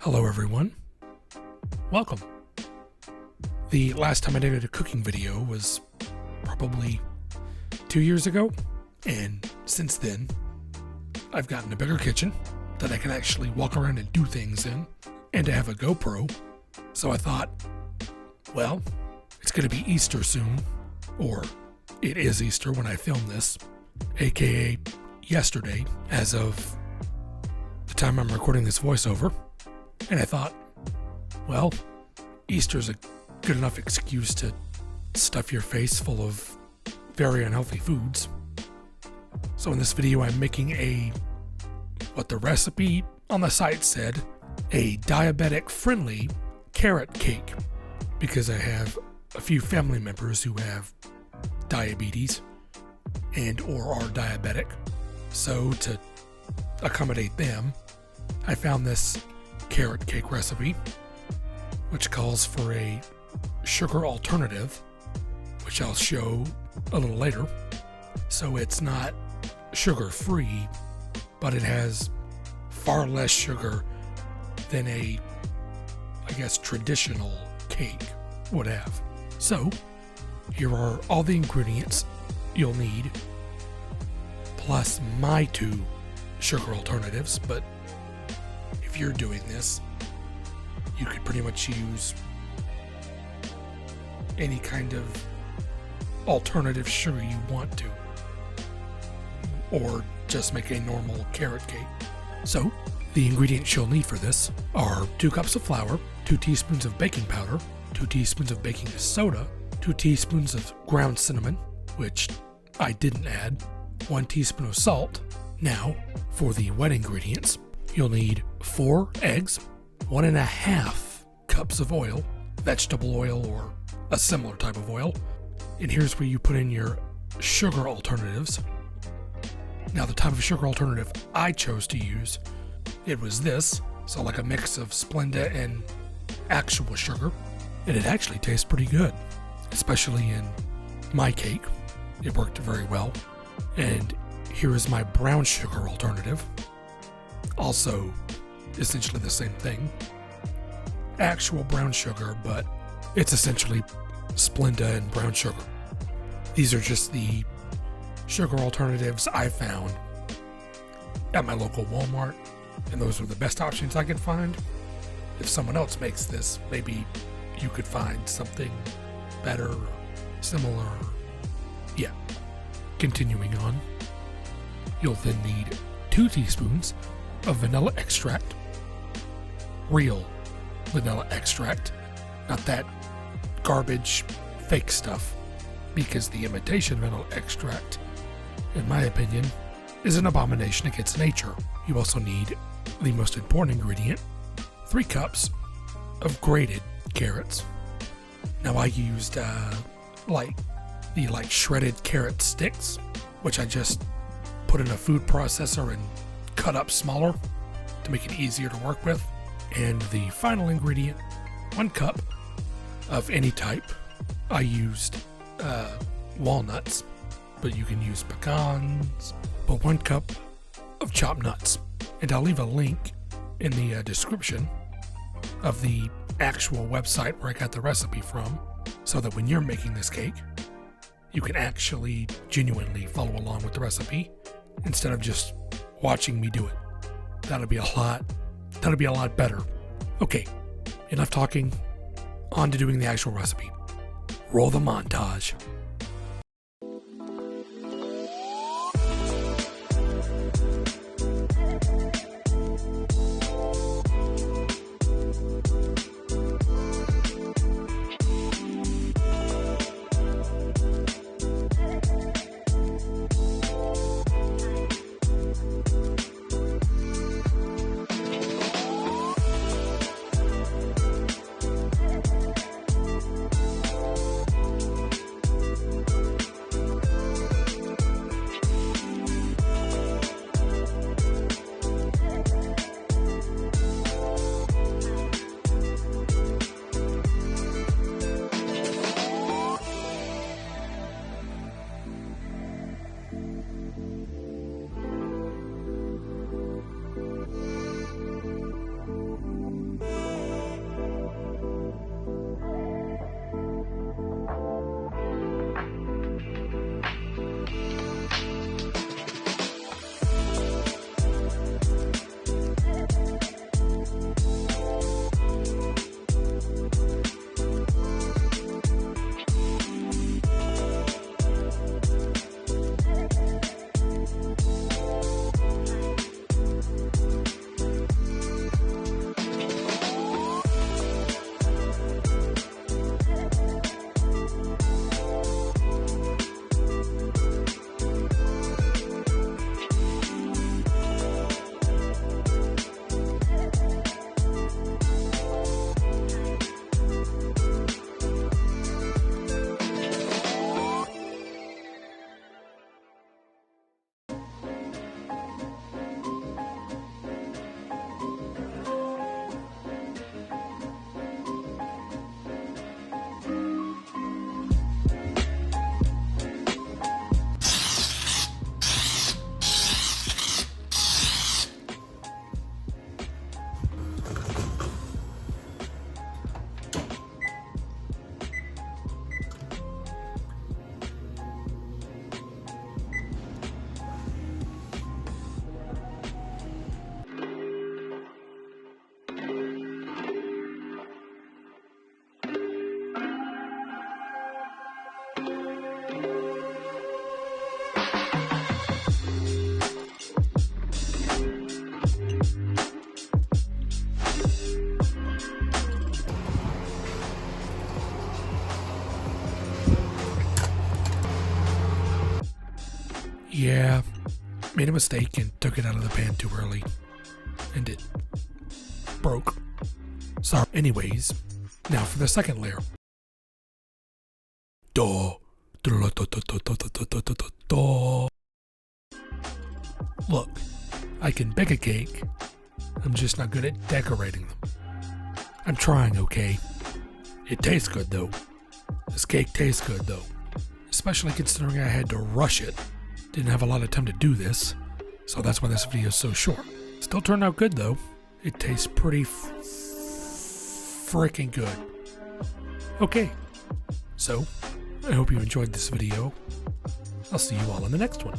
Hello everyone, welcome. The last time I did a cooking video was probably 2 years ago, and since then I've gotten a bigger kitchen that I can actually walk around and do things in, and I have a GoPro, so I thought, well, it's going to be Easter soon, or it is Easter when I film this, aka yesterday as of the time I'm recording this voiceover. And I thought, well, Easter's a good enough excuse to stuff your face full of very unhealthy foods. So in this video, I'm making what the recipe on the site said, a diabetic-friendly carrot cake, because I have a few family members who have diabetes and or are diabetic. So to accommodate them, I found this carrot cake recipe, which calls for a sugar alternative, which I'll show a little later. So it's not sugar-free, but it has far less sugar than I guess, traditional cake would have. So here are all the ingredients you'll need, plus my two sugar alternatives, but if you're doing this, you could pretty much use any kind of alternative sugar you want to, or just make a normal carrot cake. So, the ingredients you'll need for this are 2 cups of flour, 2 teaspoons of baking powder, 2 teaspoons of baking soda, 2 teaspoons of ground cinnamon, which I didn't add, 1 teaspoon of salt. Now, for the wet ingredients, you'll need 4 eggs, 1.5 cups of oil, vegetable oil or a similar type of oil, and here's where you put in your sugar alternatives. Now the type of sugar alternative I chose to use, it was this, so like a mix of Splenda and actual sugar, and it actually tastes pretty good, especially in my cake. It worked very well. And here is my brown sugar alternative. Also, essentially the same thing. Actual brown sugar, but it's essentially Splenda and brown sugar. These are just the sugar alternatives I found at my local Walmart, and those are the best options I could find. If someone else makes this, maybe you could find something better, similar. Yeah. Continuing on, you'll then need 2 teaspoons of vanilla extract, real vanilla extract, not that garbage fake stuff, because the imitation vanilla extract, in my opinion, is an abomination against nature. You also need the most important ingredient, 3 cups of grated carrots. Now I used shredded carrot sticks, which I just put in a food processor and cut up smaller to make it easier to work with. And the final ingredient, 1 cup of any type. I used walnuts, but you can use pecans, but 1 cup of chopped nuts. And I'll leave a link in the description of the actual website where I got the recipe from, so that when you're making this cake, you can actually genuinely follow along with the recipe instead of just watching me do it. That'll be a lot better. Okay, enough talking. On to doing the actual recipe. Roll the montage. Yeah, made a mistake and took it out of the pan too early. And it broke. Sorry. Anyways, now for the second layer. Duh. Look, I can bake a cake. I'm just not good at decorating them. I'm trying, okay? It tastes good, though. This cake tastes good, though. Especially considering I had to rush it. Didn't have a lot of time to do this. So that's why this video is so short. Still turned out good, though. It tastes pretty freaking good. Okay. So, I hope you enjoyed this video. I'll see you all in the next one.